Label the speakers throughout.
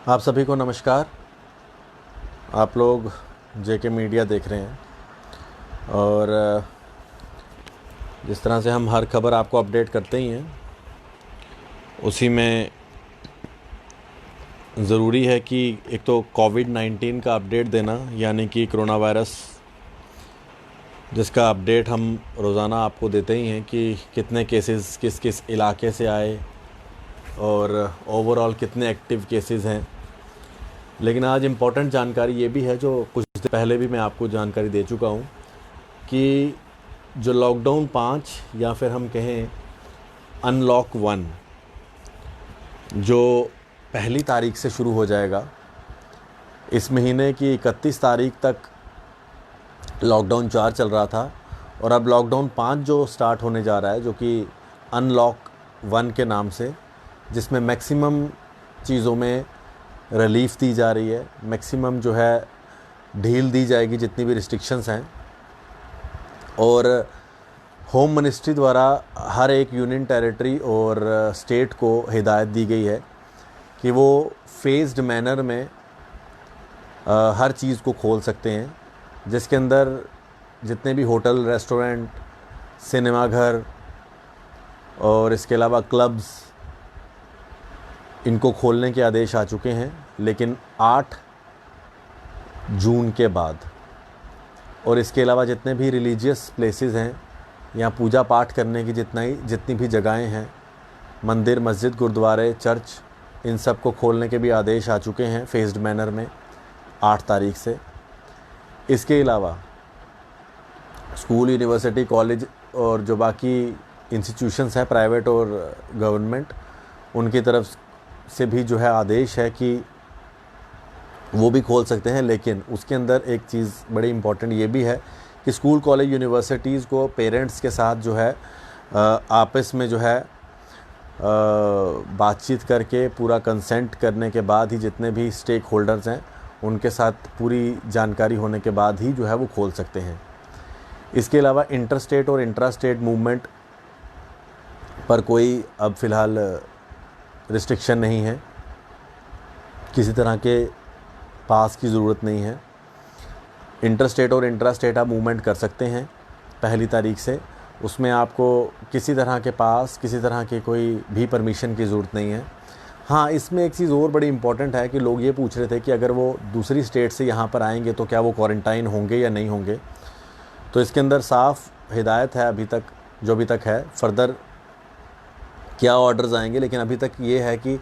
Speaker 1: आप सभी को नमस्कार। आप लोग जेके मीडिया देख रहे हैं और जिस तरह से हम हर खबर आपको अपडेट करते ही हैं, उसी में ज़रूरी है कि एक तो कोविड-19 का अपडेट देना, यानी कि कोरोना वायरस, जिसका अपडेट हम रोज़ाना आपको देते ही हैं कि कितने केसेस किस किस इलाके से आए और ओवरऑल कितने एक्टिव केसेस हैं। लेकिन आज इम्पॉर्टेंट जानकारी ये भी है, जो कुछ दिन पहले भी मैं आपको जानकारी दे चुका हूँ, कि जो लॉकडाउन 5 या फिर हम कहें अनलॉक 1 जो पहली तारीख से शुरू हो जाएगा, इस महीने की 31 तारीख तक लॉकडाउन 4 चल रहा था और अब लॉकडाउन 5 जो स्टार्ट होने जा रहा है, जो कि अनलॉक 1 के नाम से, जिसमें मैक्सिमम चीज़ों में रिलीफ दी जा रही है, मैक्सिमम जो है ढील दी जाएगी जितनी भी रिस्ट्रिक्शंस हैं। और होम मिनिस्ट्री द्वारा हर एक यूनियन टेरिटरी और स्टेट को हिदायत दी गई है कि वो फेज्ड मैनर में हर चीज़ को खोल सकते हैं, जिसके अंदर जितने भी होटल, रेस्टोरेंट, सिनेमा घर और इसके अलावा क्लब्स, इनको खोलने के आदेश आ चुके हैं, लेकिन 8 जून के बाद। और इसके अलावा जितने भी रिलीजियस प्लेसेस हैं, यहाँ पूजा पाठ करने की जितनी भी जगहें हैं, मंदिर, मस्जिद, गुरुद्वारे, चर्च, इन सब को खोलने के भी आदेश आ चुके हैं फेज्ड मैनर में 8 तारीख से। इसके अलावा स्कूल, यूनिवर्सिटी, कॉलेज और जो बाकी इंस्टीट्यूशंस हैं प्राइवेट और गवर्नमेंट, उनकी तरफ से भी जो है आदेश है कि वो भी खोल सकते हैं। लेकिन उसके अंदर एक चीज़ बड़ी इम्पॉर्टेंट ये भी है कि स्कूल, कॉलेज, यूनिवर्सिटीज़ को पेरेंट्स के साथ जो है आपस में जो है बातचीत करके पूरा कंसेंट करने के बाद ही, जितने भी स्टेक होल्डर्स हैं उनके साथ पूरी जानकारी होने के बाद ही जो है वो खोल सकते हैं। इसके अलावा इंटर स्टेट और इंट्रा स्टेट मूवमेंट पर कोई अब फ़िलहाल रिस्ट्रिक्शन नहीं है, किसी तरह के पास की ज़रूरत नहीं है। इंटर स्टेट और इंट्रा स्टेट आप मूवमेंट कर सकते हैं पहली तारीख से। उसमें आपको किसी तरह के पास, किसी तरह के कोई भी परमिशन की ज़रूरत नहीं है। हाँ, इसमें एक चीज़ और बड़ी इंपॉर्टेंट है कि लोग ये पूछ रहे थे कि अगर वो दूसरी स्टेट से यहाँ पर आएंगे तो क्या वो क्वारंटाइन होंगे या नहीं होंगे। तो इसके अंदर साफ़ हिदायत है अभी तक, जो अभी तक है। फर्दर क्या ऑर्डर्स आएंगे, लेकिन अभी तक ये है कि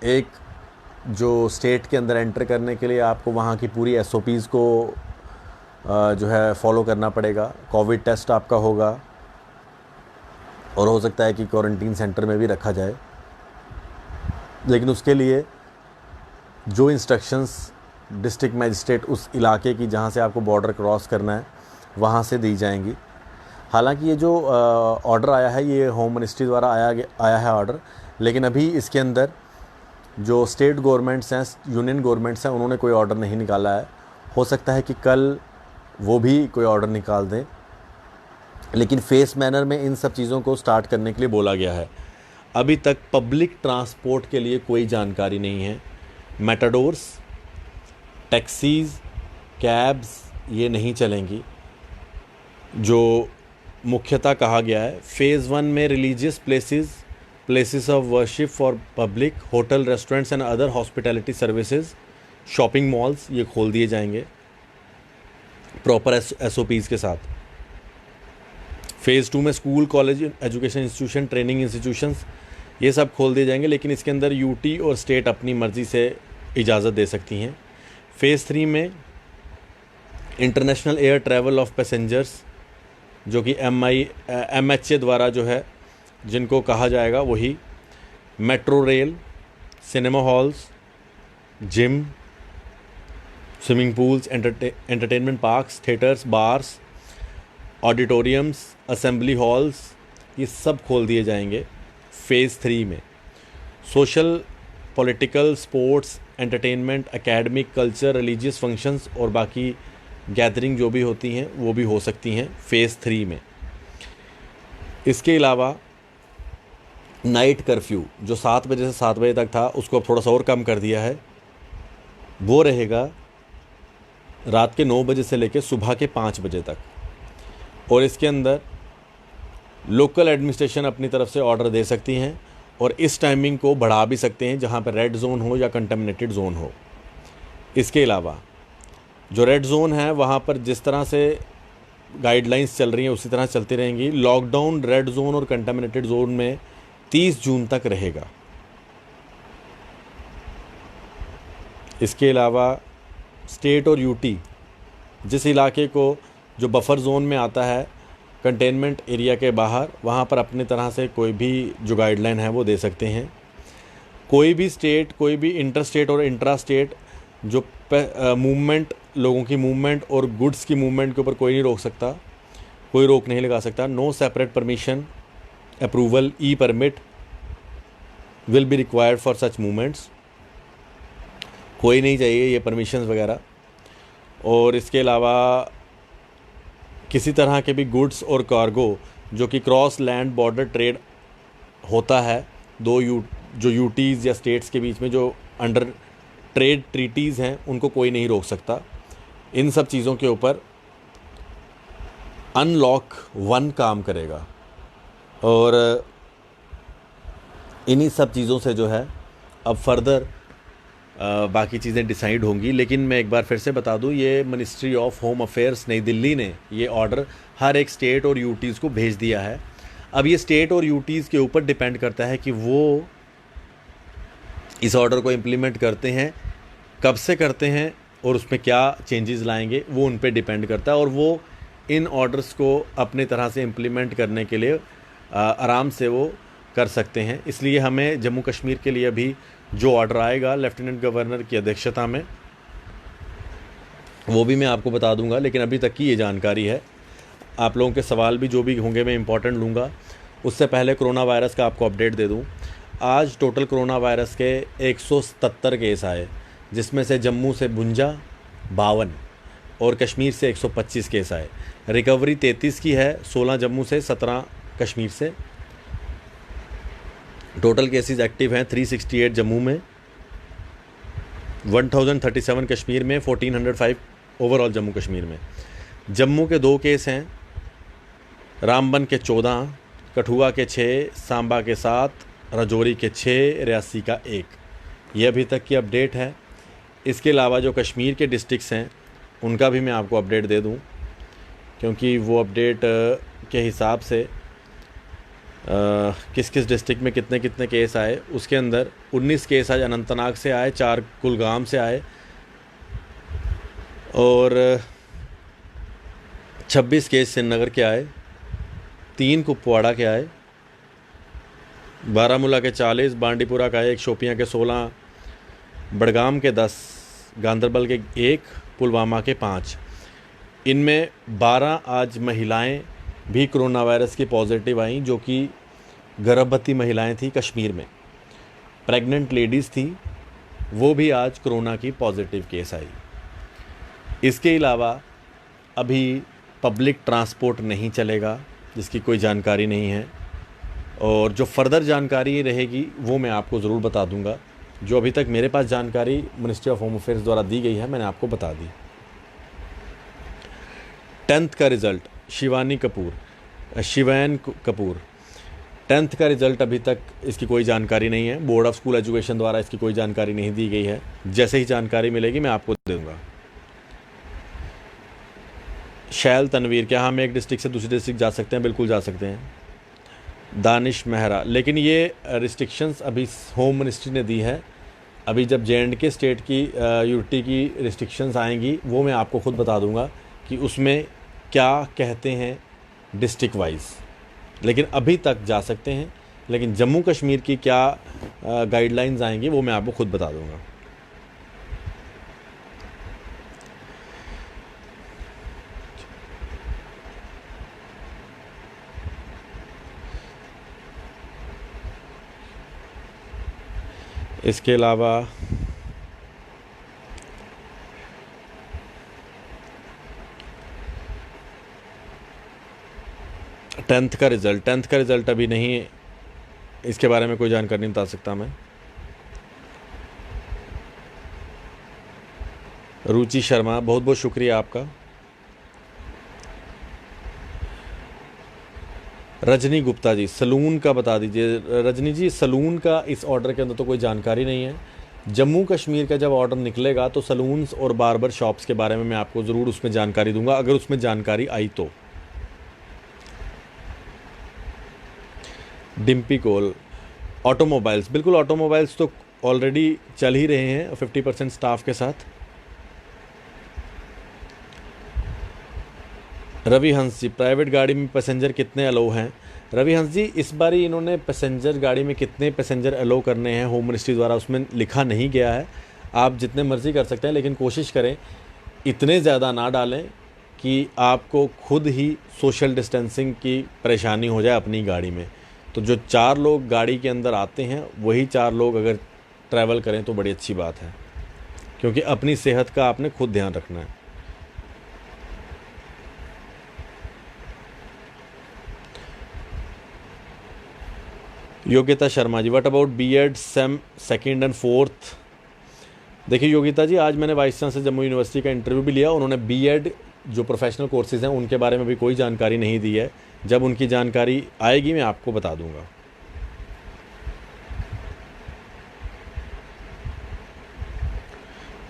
Speaker 1: एक जो स्टेट के अंदर एंटर करने के लिए आपको वहाँ की पूरी SOPs को जो है फॉलो करना पड़ेगा। कोविड टेस्ट आपका होगा और हो सकता है कि क्वारंटीन सेंटर में भी रखा जाए, लेकिन उसके लिए जो इंस्ट्रक्शंस डिस्ट्रिक्ट मजिस्ट्रेट उस इलाके की जहाँ से आपको बॉर्डर क्रॉस करना है वहाँ से दी जाएंगी। हालांकि ये जो ऑर्डर आया है, ये होम मिनिस्ट्री द्वारा आया है ऑर्डर, लेकिन अभी इसके अंदर जो स्टेट गवर्नमेंट्स हैं, यूनियन गवर्नमेंट्स हैं, उन्होंने कोई ऑर्डर नहीं निकाला है। हो सकता है कि कल वो भी कोई ऑर्डर निकाल दें, लेकिन फेस मैनर में इन सब चीज़ों को स्टार्ट करने के लिए बोला गया है। अभी तक पब्लिक ट्रांसपोर्ट के लिए कोई जानकारी नहीं है। मेटाडोर्स, टैक्सीज़, कैब्स ये नहीं चलेंगी। जो मुख्यतः कहा गया है, फ़ेज़ 1 में religious places of worship for public, hotel, restaurants and other hospitality services, shopping malls ये खोल दिए जाएंगे प्रॉपर SOPs के साथ। फ़ेज़ 2 में school, college, education institution, training institutions ये सब खोल दिए जाएंगे, लेकिन इसके अंदर UT और स्टेट अपनी मर्ज़ी से इजाज़त दे सकती हैं। फ़ेज़ 3 में international air travel of passengers, जो कि MHA द्वारा जो है जिनको कहा जाएगा, वही metro rail, cinema halls, gym, swimming pools, entertainment parks, theatres, bars, auditoriums, assembly halls ये सब खोल दिए जाएंगे फ़ेज़ 3 में। Social, political, sports, entertainment, academic, culture, religious functions और बाकी गैदरिंग जो भी होती हैं वो भी हो सकती हैं फ़ेज़ 3 में। इसके अलावा नाइट कर्फ्यू जो 7 बजे से 7 बजे तक था, उसको अब थोड़ा सा और कम कर दिया है। वो रहेगा रात के 9 बजे से लेकर सुबह के 5 बजे तक। और इसके अंदर लोकल एडमिनिस्ट्रेशन अपनी तरफ से ऑर्डर दे सकती हैं और इस टाइमिंग को बढ़ा भी सकते हैं जहां पर रेड जोन हो या कंटेमिनेटेड जोन हो। इसके अलावा जो रेड जोन है वहां पर जिस तरह से गाइडलाइंस चल रही हैं उसी तरह चलती रहेंगी। लॉकडाउन रेड जोन और कंटेमिनेटेड जोन में 30 जून तक रहेगा। इसके अलावा स्टेट और यूटी जिस इलाके को जो बफर जोन में आता है कंटेनमेंट एरिया के बाहर, वहाँ पर अपनी तरह से कोई भी जो गाइडलाइन है वो दे सकते हैं। कोई भी स्टेट, कोई भी इंटर स्टेट और इंट्रा स्टेट जो मूवमेंट, लोगों की मूवमेंट और गुड्स की मूवमेंट के ऊपर कोई नहीं रोक सकता, कोई रोक नहीं लगा सकता। No separate permission approval e permit will be required for such movements. कोई नहीं चाहिए ये परमिशंस वगैरह। और इसके अलावा किसी तरह के भी गुड्स और कार्गो जो कि क्रॉस लैंड बॉर्डर ट्रेड होता है जो यूटीज़ या स्टेट्स के बीच में जो अंडर ट्रेड ट्रीटीज़ हैं, उनको कोई नहीं रोक सकता। इन सब चीज़ों के ऊपर अनलॉक 1 काम करेगा और इन्हीं सब चीज़ों से जो है अब फर्दर बाकी चीज़ें डिसाइड होंगी। लेकिन मैं एक बार फिर से बता दूं, ये मिनिस्ट्री ऑफ होम अफेयर्स नई दिल्ली ने ये ऑर्डर हर एक स्टेट और यूटीज़ को भेज दिया है। अब ये स्टेट और यूटीज़ के ऊपर डिपेंड करता है कि वो इस ऑर्डर को इम्प्लीमेंट करते हैं, कब से करते हैं और उसमें क्या चेंजेस लाएंगे, वो उन पे डिपेंड करता है। और वो इन ऑर्डर्स को अपने तरह से इम्प्लीमेंट करने के लिए आराम से वो कर सकते हैं। इसलिए हमें जम्मू कश्मीर के लिए अभी जो ऑर्डर आएगा लेफ्टिनेंट गवर्नर की अध्यक्षता में, वो भी मैं आपको बता दूंगा। लेकिन अभी तक की ये जानकारी है। आप लोगों के सवाल भी जो भी होंगे मैं इंपॉर्टेंट लूँगा। उससे पहले कोरोना वायरस का आपको अपडेट दे दूं। आज टोटल कोरोना वायरस के 177 केस आए, जिसमें से जम्मू से 52 और कश्मीर से 125 केस आए। रिकवरी 33 की है, 16 जम्मू से, 17 कश्मीर से। टोटल केसेस एक्टिव हैं 368 जम्मू में, 1037 कश्मीर में, 1405 ओवरऑल जम्मू कश्मीर में। जम्मू के 2 केस हैं, रामबन के 14, कठुआ के 6, सांबा के 7, राजौरी के 6, रियासी का 1। ये अभी तक की अपडेट है। इसके अलावा जो कश्मीर के डिस्ट्रिक्ट्स हैं उनका भी मैं आपको अपडेट दे दूं, क्योंकि वो अपडेट के हिसाब से किस किस डिस्ट्रिक्ट में कितने कितने केस आए। उसके अंदर 19 केस आज अनंतनाग से आए, 4 कुलगाम से आए और 26 केस श्रीनगर के आए, 3 कुपवाड़ा के आए, बारामूला के 40, बांडीपुरा का 1, शोपियां के 16, बड़गाम के 10, गांदरबल के 1, पुलवामा के 5। इनमें 12 आज महिलाएं भी कोरोना वायरस की पॉजिटिव आई, जो कि गर्भवती महिलाएं थी कश्मीर में, प्रेग्नेंट लेडीज़ थी, वो भी आज कोरोना की पॉजिटिव केस आई। इसके अलावा अभी पब्लिक ट्रांसपोर्ट नहीं चलेगा, जिसकी कोई जानकारी नहीं है, और जो फर्दर जानकारी रहेगी वो मैं आपको ज़रूर बता दूंगा। जो अभी तक मेरे पास जानकारी मिनिस्ट्री ऑफ होम अफेयर्स द्वारा दी गई है मैंने आपको बता दी। 10th का रिज़ल्ट शिवान कपूर 10th का रिज़ल्ट अभी तक इसकी कोई जानकारी नहीं है। बोर्ड ऑफ स्कूल एजुकेशन द्वारा इसकी कोई जानकारी नहीं दी गई है। जैसे ही जानकारी मिलेगी मैं आपको दूंगा। शैल तनवीर, क्या हम एक डिस्ट्रिक्ट से दूसरी डिस्ट्रिक्ट जा सकते हैं? बिल्कुल जा सकते हैं। दानिश मेहरा, लेकिन ये रिस्ट्रिक्शंस अभी होम मिनिस्ट्री ने दी है। अभी जब J&K स्टेट की यूटी की रिस्ट्रिक्शंस आएंगी वो मैं आपको खुद बता दूंगा कि उसमें क्या कहते हैं डिस्ट्रिक्ट वाइज। लेकिन अभी तक जा सकते हैं, लेकिन जम्मू कश्मीर की क्या गाइडलाइंस आएंगी वो मैं आपको खुद बता दूंगा। इसके अलावा टेंथ का रिज़ल्ट अभी नहीं इसके बारे में कोई जानकारी नहीं बता सकता मैं। रुचि शर्मा, बहुत बहुत शुक्रिया आपका। रजनी गुप्ता जी, सलून का बता दीजिए। रजनी जी, सलून का इस ऑर्डर के अंदर तो कोई जानकारी नहीं है। जम्मू कश्मीर का जब ऑर्डर निकलेगा तो सलून्स और बार्बर शॉप्स के बारे में मैं आपको ज़रूर उसमें जानकारी दूंगा, अगर उसमें जानकारी आई तो। डिम्पी कोल, ऑटोमोबाइल्स, बिल्कुल ऑटोमोबाइल्स तो ऑलरेडी चल ही रहे हैं 50% स्टाफ के साथ। रवि हंस जी, प्राइवेट गाड़ी में पैसेंजर कितने अलो हैं? रवि हंस जी, इस बारी इन्होंने पैसेंजर गाड़ी में कितने पैसेंजर अलो करने हैं होम मिनिस्ट्री द्वारा उसमें लिखा नहीं गया है। आप जितने मर्ज़ी कर सकते हैं, लेकिन कोशिश करें इतने ज़्यादा ना डालें कि आपको खुद ही सोशल डिस्टेंसिंग की परेशानी हो जाए अपनी गाड़ी में। तो जो 4 लोग गाड़ी के अंदर आते हैं वही 4 लोग अगर ट्रैवल करें तो बड़ी अच्छी बात है, क्योंकि अपनी सेहत का आपने खुद ध्यान रखना है। Yogita Sharma ji, what about BEd sem 2nd and 4th? देखिए योगिता जी, आज मैंने वाइस चांसलर जम्मू यूनिवर्सिटी का इंटरव्यू भी लिया। उन्होंने बीएड जो प्रोफेशनल कोर्सेज़ हैं उनके बारे में भी कोई जानकारी नहीं दी है। जब उनकी जानकारी आएगी मैं आपको बता दूंगा।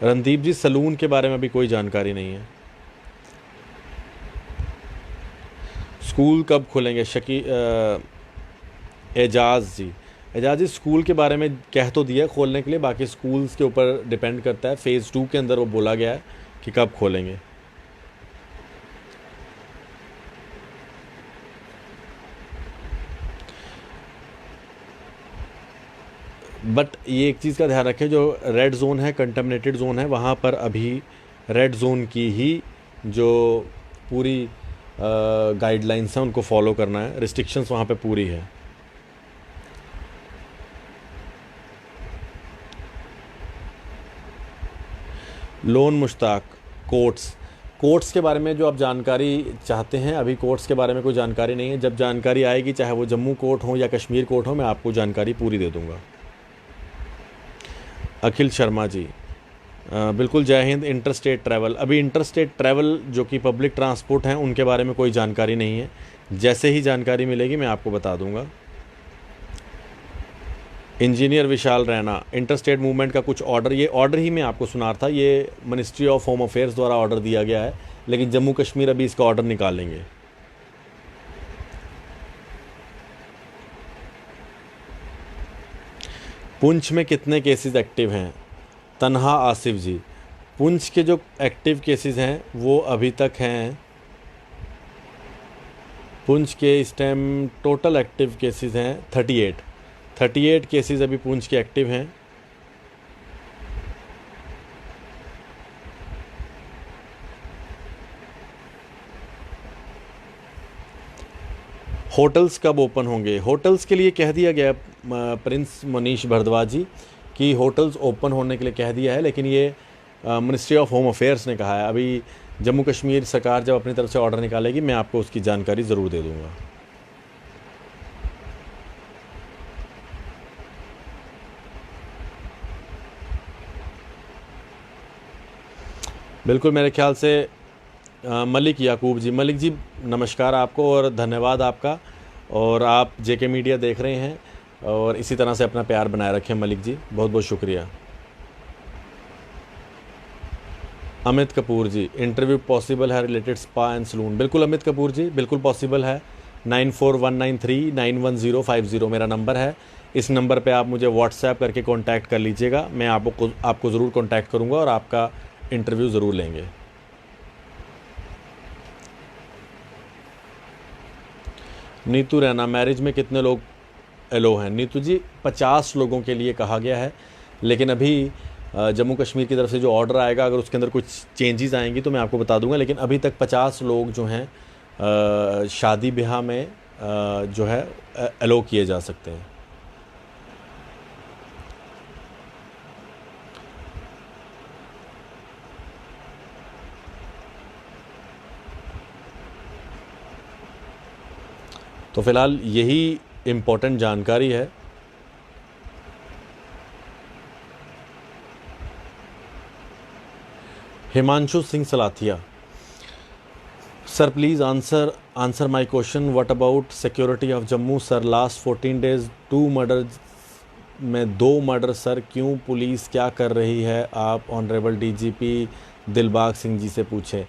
Speaker 1: रणदीप जी, सलून के बारे में भी कोई जानकारी नहीं है। स्कूल कब खुलेंगे? एजाज जी, एजाज जी, स्कूल के बारे में कह तो दिया खोलने के लिए, बाकी स्कूल्स के ऊपर डिपेंड करता है। फ़ेज़ 2 के अंदर वो बोला गया है कि कब खोलेंगे। बट ये एक चीज़ का ध्यान रखें, जो रेड जोन है, कंटेमिनेटेड जोन है, वहाँ पर अभी रेड जोन की ही जो पूरी गाइडलाइंस हैं उनको फॉलो करना है। रिस्ट्रिक्शंस वहाँ पे पूरी है। लोन मुश्ताक, कोर्ट्स के बारे में जो आप जानकारी चाहते हैं, अभी कोर्ट्स के बारे में कोई जानकारी नहीं है। जब जानकारी आएगी, चाहे वो जम्मू कोर्ट हो या कश्मीर कोर्ट हो, मैं आपको जानकारी पूरी दे दूंगा। अखिल शर्मा जी, बिल्कुल, जय हिंद। इंटरस्टेट ट्रैवल, अभी इंटरस्टेट ट्रैवल जो कि पब्लिक ट्रांसपोर्ट हैं उनके बारे में कोई जानकारी नहीं है। जैसे ही जानकारी मिलेगी मैं आपको बता दूंगा। इंजीनियर विशाल रैना, इंटरस्टेट मूवमेंट का कुछ ऑर्डर, ये ऑर्डर ही मैं आपको सुना रहा था, ये मिनिस्ट्री ऑफ होम अफेयर्स द्वारा ऑर्डर दिया गया है, लेकिन जम्मू कश्मीर अभी इसका ऑर्डर निकालेंगे। पुंछ में कितने केसेस एक्टिव हैं? तन्हा आसिफ जी, पुंछ के जो एक्टिव केसेस हैं वो अभी तक हैं, पुंछ के इस टाइम टोटल एक्टिव केसेस हैं 38 केसेस अभी पुंछ के एक्टिव हैं। होटल्स कब ओपन होंगे? होटल्स के लिए कह दिया गया प्रिंस मनीष भारद्वाज जी कि होटल्स ओपन होने के लिए कह दिया है, लेकिन ये मिनिस्ट्री ऑफ होम अफेयर्स ने कहा है। अभी जम्मू कश्मीर सरकार जब अपनी तरफ से ऑर्डर निकालेगी मैं आपको उसकी जानकारी ज़रूर दे दूँगा। बिल्कुल, मेरे ख्याल से मलिक याकूब जी, मलिक जी नमस्कार आपको और धन्यवाद आपका, और आप जेके मीडिया देख रहे हैं और इसी तरह से अपना प्यार बनाए रखें मलिक जी, बहुत बहुत शुक्रिया। अमित कपूर जी, इंटरव्यू पॉसिबल है रिलेटेड स्पा एंड सलून? बिल्कुल अमित कपूर जी, बिल्कुल पॉसिबल है। 9419391050 मेरा नंबर है। इस नंबर पे आप मुझे व्हाट्सएप करके कांटेक्ट कर लीजिएगा, मैं आपको ज़रूर कांटेक्ट करूँगा और आपका इंटरव्यू ज़रूर लेंगे। नीतू रैना, मैरिज में कितने लोग एलो हैं? नीतू जी, 50 लोगों के लिए कहा गया है, लेकिन अभी जम्मू कश्मीर की तरफ से जो ऑर्डर आएगा अगर उसके अंदर कुछ चेंजेस आएंगी तो मैं आपको बता दूंगा, लेकिन अभी तक 50 लोग जो हैं शादी ब्याह में जो है एलो किए जा सकते हैं। तो फ़िलहाल यही इम्पोर्टेंट जानकारी है Himanshu Singh Salathia, sir please answer my question, what about security of Jammu sir, last 14 days 2 murder में 2 मर्डर सर, क्यों पुलिस क्या कर रही है, आप ऑनरेबल डीजीपी दिलबाग सिंह जी से पूछें।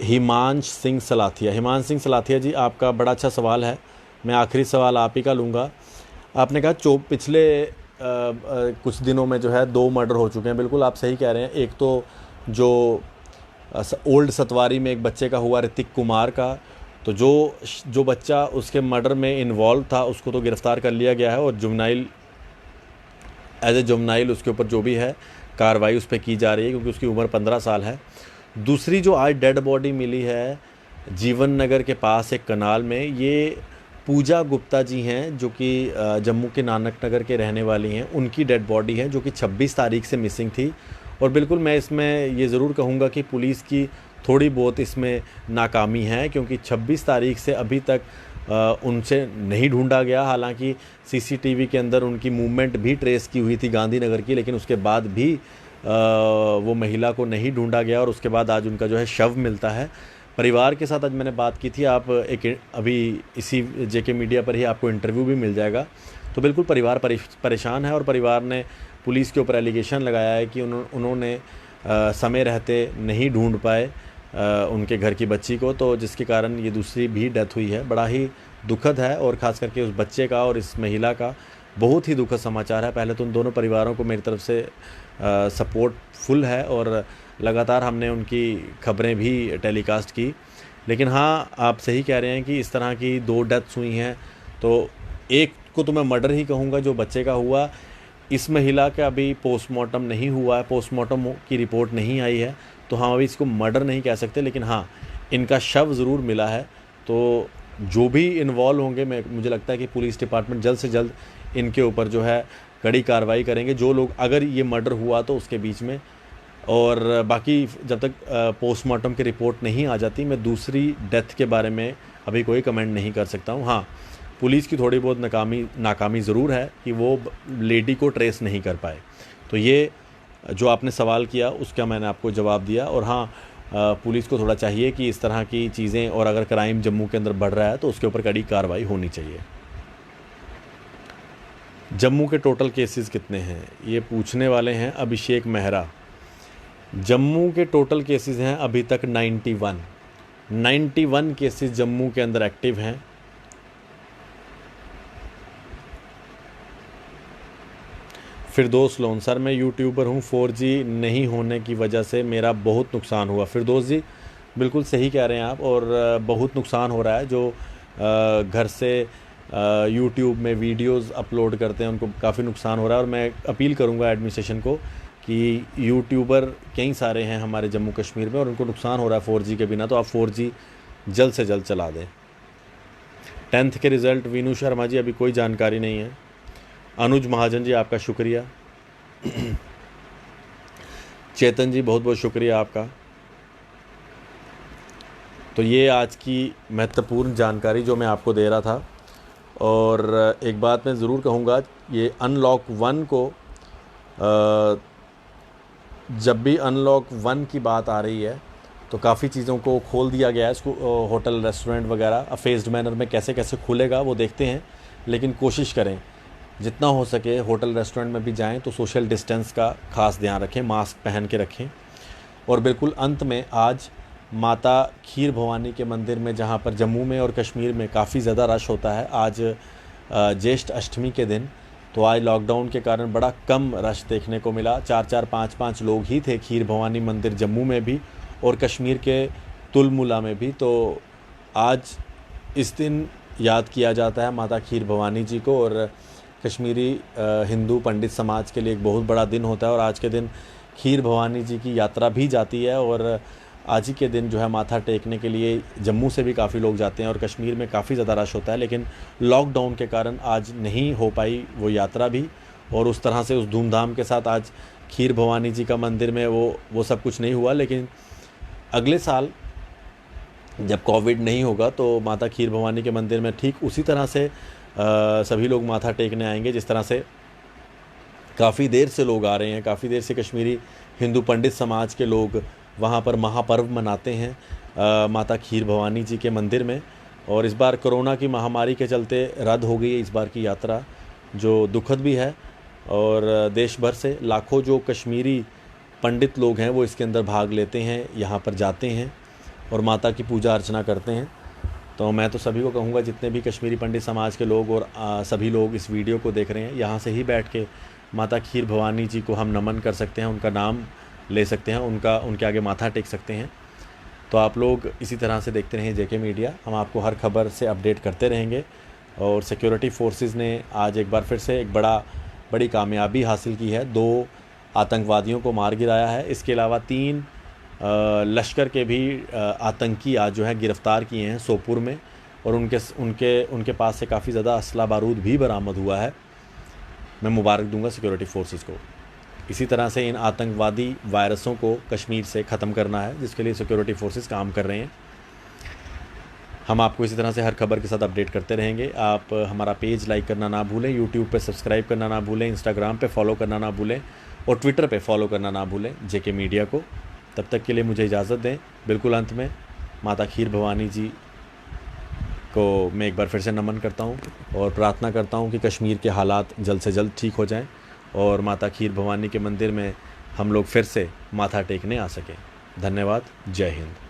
Speaker 1: हिमांश सिंह सलाथिया जी, आपका बड़ा अच्छा सवाल है। मैं आखिरी सवाल आप ही का लूँगा। आपने कहा पिछले कुछ दिनों में जो है 2 मर्डर हो चुके हैं। बिल्कुल आप सही कह रहे हैं। एक तो जो ओल्ड सतवारी में एक बच्चे का हुआ, ऋतिक कुमार का, तो जो बच्चा उसके मर्डर में इन्वॉल्व था उसको तो गिरफ़्तार कर लिया गया है और एज ए जुवेनाइल उसके ऊपर जो भी है कार्रवाई उस पर की जा रही है, क्योंकि उसकी उम्र 15 साल है। दूसरी जो आज डेड बॉडी मिली है जीवन नगर के पास एक कनाल में, ये पूजा गुप्ता जी हैं जो कि जम्मू के नानक नगर के रहने वाली हैं। उनकी डेड बॉडी है जो कि 26 तारीख से मिसिंग थी। और बिल्कुल मैं इसमें ये ज़रूर कहूँगा कि पुलिस की थोड़ी बहुत इसमें नाकामी है, क्योंकि 26 तारीख से अभी तक उनसे नहीं ढूंढा गया। हालांकि सीसीटीवी के अंदर उनकी मूवमेंट भी ट्रेस की हुई थी गांधीनगर की, लेकिन उसके बाद भी वो महिला को नहीं ढूंढा गया और उसके बाद आज उनका जो है शव मिलता है। परिवार के साथ आज मैंने बात की थी, आप अभी इसी जेके मीडिया पर ही आपको इंटरव्यू भी मिल जाएगा। तो बिल्कुल परिवार परेशान है और परिवार ने पुलिस के ऊपर एलिगेशन लगाया है कि उन्होंने समय रहते नहीं ढूंढ पाए उनके घर की बच्ची को, तो जिसके कारण ये दूसरी भी डेथ हुई है। बड़ा ही दुखद है और ख़ास करके उस बच्चे का और इस महिला का बहुत ही दुखद समाचार है। पहले तो उन दोनों परिवारों को मेरी तरफ से सपोर्ट फुल है और लगातार हमने उनकी खबरें भी टेलीकास्ट की। लेकिन हाँ, आप सही कह रहे हैं कि इस तरह की 2 डेथ्स हुई हैं, तो एक को तो मैं मर्डर ही कहूँगा जो बच्चे का हुआ। इस महिला का अभी पोस्टमार्टम नहीं हुआ है, पोस्टमार्टम की रिपोर्ट नहीं आई है, तो हाँ अभी इसको मर्डर नहीं कह सकते। लेकिन हाँ, इनका शव ज़रूर मिला है। तो जो भी इन्वॉल्व होंगे, मुझे लगता है कि पुलिस डिपार्टमेंट जल्द से जल्द इनके ऊपर जो है कड़ी कार्रवाई करेंगे, जो लोग, अगर ये मर्डर हुआ तो उसके बीच में। और बाकी जब तक पोस्टमार्टम की रिपोर्ट नहीं आ जाती, मैं दूसरी डेथ के बारे में अभी कोई कमेंट नहीं कर सकता हूँ। हाँ, पुलिस की थोड़ी बहुत नाकामी ज़रूर है कि वो लेडी को ट्रेस नहीं कर पाए। तो ये जो आपने सवाल किया उसका मैंने आपको जवाब दिया। और हाँ, पुलिस को थोड़ा चाहिए कि इस तरह की चीज़ें, और अगर क्राइम जम्मू के अंदर बढ़ रहा है तो उसके ऊपर कड़ी कार्रवाई होनी चाहिए। जम्मू के टोटल केसेस कितने हैं, ये पूछने वाले हैं अभिषेक मेहरा। जम्मू के टोटल केसेस हैं अभी तक 91 केसेस जम्मू के अंदर एक्टिव हैं। फिरदौस लोन, सर मैं यूट्यूबर हूँ, 4G नहीं होने की वजह से मेरा बहुत नुकसान हुआ। फिरदौस जी बिल्कुल सही कह रहे हैं आप, और बहुत नुकसान हो रहा है। जो घर से यूट्यूब में वीडियोस अपलोड करते हैं उनको काफ़ी नुकसान हो रहा है। और मैं अपील करूँगा एडमिनिस्ट्रेशन को कि यूट्यूबर कई सारे हैं हमारे जम्मू कश्मीर में और उनको नुकसान हो रहा है 4G के बिना, तो आप 4G जल्द से जल्द चला दें। 10th के रिज़ल्ट वीनू शर्मा जी अभी कोई जानकारी नहीं है। अनुज महाजन जी आपका शुक्रिया। चेतन जी बहुत बहुत शुक्रिया आपका। तो ये आज की महत्वपूर्ण जानकारी जो मैं आपको दे रहा था। और एक बात मैं ज़रूर कहूँगा, ये अनलॉक 1 को जब भी अनलॉक 1 की बात आ रही है तो काफ़ी चीज़ों को खोल दिया गया है। इसको होटल रेस्टोरेंट वगैरह फेज्ड मैनर में कैसे कैसे खुलेगा वो देखते हैं, लेकिन कोशिश करें जितना हो सके होटल रेस्टोरेंट में भी जाएं तो सोशल डिस्टेंस का खास ध्यान रखें, मास्क पहन के रखें। और बिल्कुल अंत में आज माता खीर भवानी के मंदिर में, जहां पर जम्मू में और कश्मीर में काफ़ी ज़्यादा रश होता है, आज ज्येष्ठ अष्टमी के दिन, तो आज लॉकडाउन के कारण बड़ा कम रश देखने को मिला। 4-4, 5-5 लोग ही थे खीर भवानी मंदिर जम्मू में भी और कश्मीर के तुलमुला में भी। तो आज इस दिन याद किया जाता है माता खीर भवानी जी को, और कश्मीरी हिंदू पंडित समाज के लिए एक बहुत बड़ा दिन होता है। और आज के दिन खीर भवानी जी की यात्रा भी जाती है, और आज ही के दिन जो है माथा टेकने के लिए जम्मू से भी काफ़ी लोग जाते हैं और कश्मीर में काफ़ी ज़्यादा रश होता है। लेकिन लॉकडाउन के कारण आज नहीं हो पाई वो यात्रा भी, और उस तरह से उस धूमधाम के साथ आज खीर भवानी जी का मंदिर में वो सब कुछ नहीं हुआ। लेकिन अगले साल जब कोविड नहीं होगा तो माता खीर भवानी के मंदिर में ठीक उसी तरह से सभी लोग माथा टेकने आएंगे, जिस तरह से काफ़ी देर से लोग आ रहे हैं। काफ़ी देर से कश्मीरी हिंदू पंडित समाज के लोग वहाँ पर महापर्व मनाते हैं माता खीर भवानी जी के मंदिर में। और इस बार कोरोना की महामारी के चलते रद्द हो गई है इस बार की यात्रा, जो दुखद भी है। और देश भर से लाखों जो कश्मीरी पंडित लोग हैं वो इसके अंदर भाग लेते हैं, यहाँ पर जाते हैं और माता की पूजा अर्चना करते हैं। तो मैं तो सभी को कहूँगा, जितने भी कश्मीरी पंडित समाज के लोग और सभी लोग इस वीडियो को देख रहे हैं, यहाँ से ही बैठ के माता खीर भवानी जी को हम नमन कर सकते हैं, उनका नाम ले सकते हैं, उनके आगे माथा टेक सकते हैं। तो आप लोग इसी तरह से देखते रहें जेके मीडिया, हम आपको हर खबर से अपडेट करते रहेंगे। और सिक्योरिटी फोर्सेस ने आज एक बार फिर से एक बड़ी कामयाबी हासिल की है, 2 आतंकवादियों को मार गिराया है। इसके अलावा 3 लश्कर के भी आतंकी आज जो है गिरफ़्तार किए हैं सोपुर में, और उनके पास से काफ़ी ज़्यादा असला बारूद भी बरामद हुआ है। मैं मुबारक दूंगा सिक्योरिटी फोर्सेस को। इसी तरह से इन आतंकवादी वायरसों को कश्मीर से ख़त्म करना है, जिसके लिए सिक्योरिटी फोर्सेस काम कर रहे हैं। हम आपको इसी तरह से हर खबर के साथ अपडेट करते रहेंगे। आप हमारा पेज लाइक करना ना भूलें, यूट्यूब पे सब्सक्राइब करना ना भूलें, इंस्टाग्राम पे फॉलो करना ना भूलें और ट्विटर पे फॉलो करना ना भूलें जेके मीडिया को। तब तक के लिए मुझे इजाज़त दें। बिल्कुल अंत में माता खीर भवानी जी को मैं एक बार फिर से नमन करता हूँ और प्रार्थना करता हूँ कि कश्मीर के हालात जल्द से जल्द ठीक हो जाएं और माता खीर भवानी के मंदिर में हम लोग फिर से माथा टेकने आ सकें। धन्यवाद। जय हिंद।